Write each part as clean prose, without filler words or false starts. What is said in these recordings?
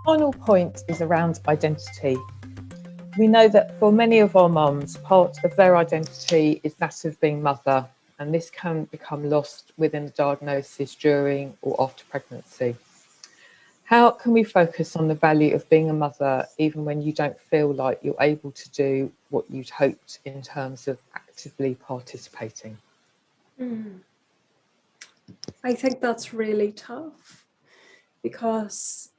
Final point is around identity. We know that for many of our mums, part of their identity is that of being mother, and this can become lost within the diagnosis during or after pregnancy. How can we focus on the value of being a mother even when you don't feel like you're able to do what you'd hoped in terms of actively participating? Mm. I think that's really tough because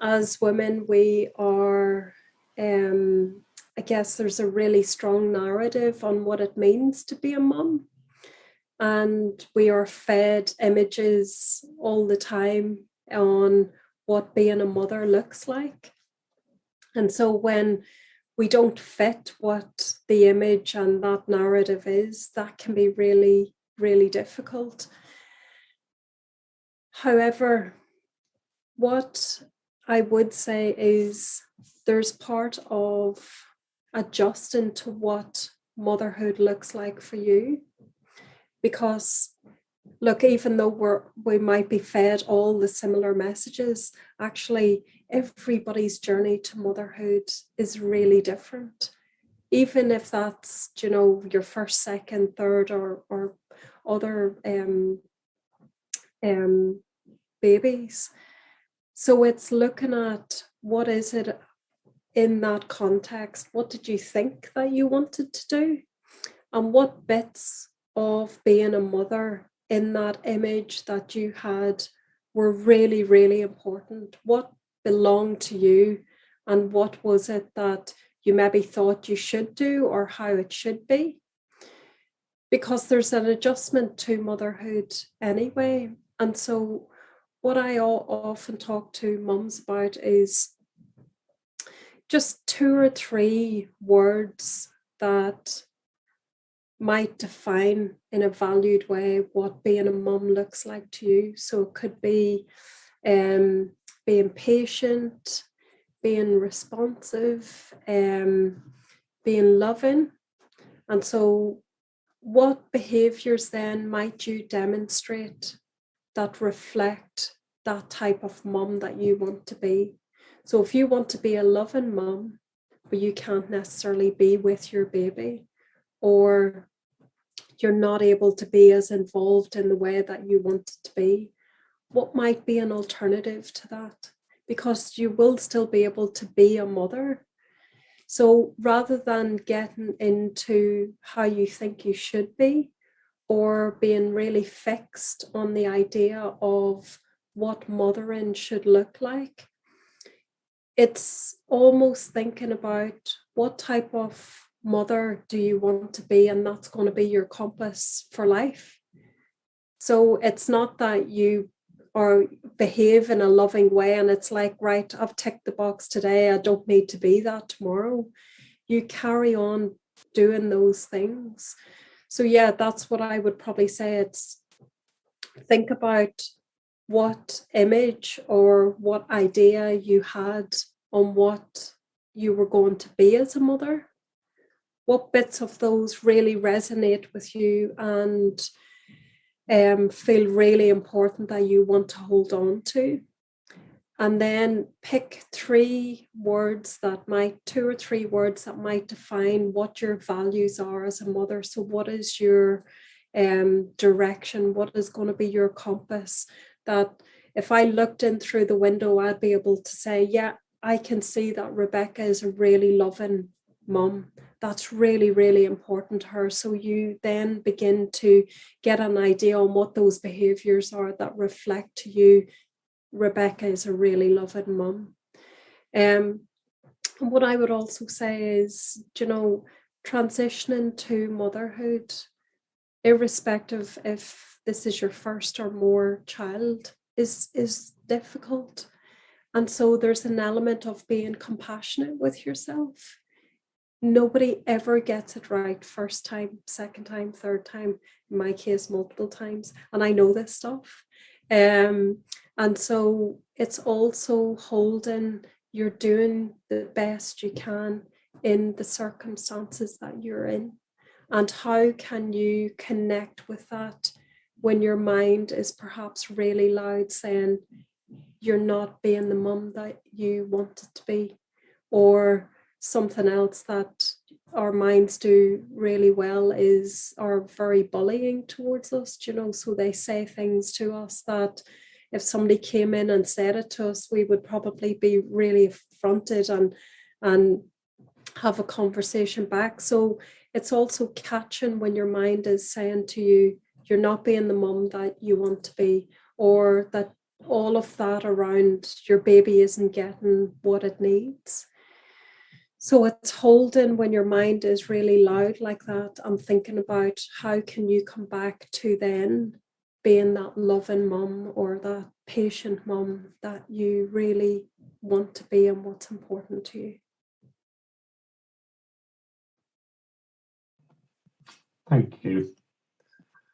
as women, we are, I guess there's a really strong narrative on what it means to be a mum. And we are fed images all the time on what being a mother looks like. And so when we don't fit what the image and that narrative is, that can be really, really difficult. However, what I would say is there's part of adjusting to what motherhood looks like for you. Because look, even though we might be fed all the similar messages, actually everybody's journey to motherhood is really different. Even if that's, your first, second, third, or other babies. So it's looking at what is it in that context? What did you think that you wanted to do? And what bits of being a mother in that image that you had were really, really important? What belonged to you? And what was it that you maybe thought you should do or how it should be? Because there's an adjustment to motherhood anyway. And so what I often talk to mums about is just 2 or 3 words that might define in a valued way what being a mum looks like to you. So it could be being patient, being responsive, being loving. And so what behaviours then might you demonstrate that reflect that type of mum that you want to be? So if you want to be a loving mum, but you can't necessarily be with your baby, or you're not able to be as involved in the way that you want to be, what might be an alternative to that? Because you will still be able to be a mother. So rather than getting into how you think you should be, or being really fixed on the idea of what mothering should look like, it's almost thinking about what type of mother do you want to be, and that's going to be your compass for life. So it's not that you or behave in a loving way and it's like, right, I've ticked the box today, I don't need to be that tomorrow. You carry on doing those things. So yeah, that's what I would probably say. It's think about what image or what idea you had on what you were going to be as a mother. What bits of those really resonate with you and feel really important that you want to hold on to? And then pick 2 or 3 words that might define what your values are as a mother. So what is your direction? What is going to be your compass? That if I looked in through the window, I'd be able to say, yeah, I can see that Rebecca is a really loving mum. That's really, really important to her. So you then begin to get an idea on what those behaviours are that reflect to you, Rebecca is a really loving mum. And what I would also say is, transitioning to motherhood, irrespective if this is your first or more child, is difficult. And so there's an element of being compassionate with yourself. Nobody ever gets it right first time, second time, third time, in my case, multiple times. And I know this stuff. And so it's also holding, you're doing the best you can in the circumstances that you're in. And how can you connect with that when your mind is perhaps really loud saying, you're not being the mum that you wanted to be. Or something else that our minds do really well are very bullying towards us, you know, so they say things to us that if somebody came in and said it to us, we would probably be really affronted and have a conversation back. So it's also catching when your mind is saying to you, you're not being the mum that you want to be, or that all of that around your baby isn't getting what it needs. So it's holding when your mind is really loud like that and thinking about how can you come back to then being that loving mum or that patient mum that you really want to be and what's important to you. Thank you.